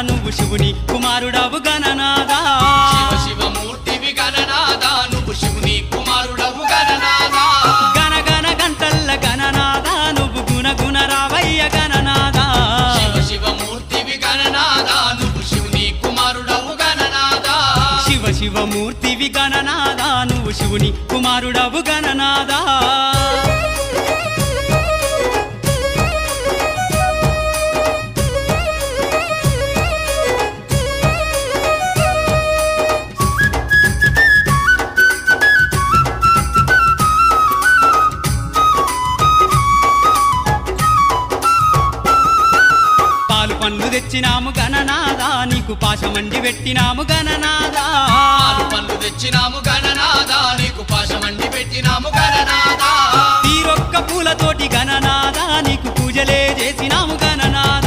నువ్వు శివుని కుమారుడవు గణనాదా శివ శివమూర్తివి గణనాదా నువ్వు శివుని కుమారుడవు గణనాదా గణ గణ గంటల్ల గణనాదా నువ్వు గుణ గుణ రావయ్య గణనాదా శివ శివమూర్తివి గణనాదా నువ్వు శివుని కుమారుడవు గణనాదా శివ శివమూర్తివి గణనాదా నువ్వు శివుని కుమారుడవు గణనాదా పండ్లు తెచ్చినాము గణనాదా నీకు పాశమండి పెట్టినాము గణనాదా పాలు పండ్లు తెచ్చినాము గణనాదా నీకు పాశమండి పెట్టినాము గణనాదా తీరొక్క పూలతోటి గణనాదా నీకు పూజలే చేసినాము గణనాదా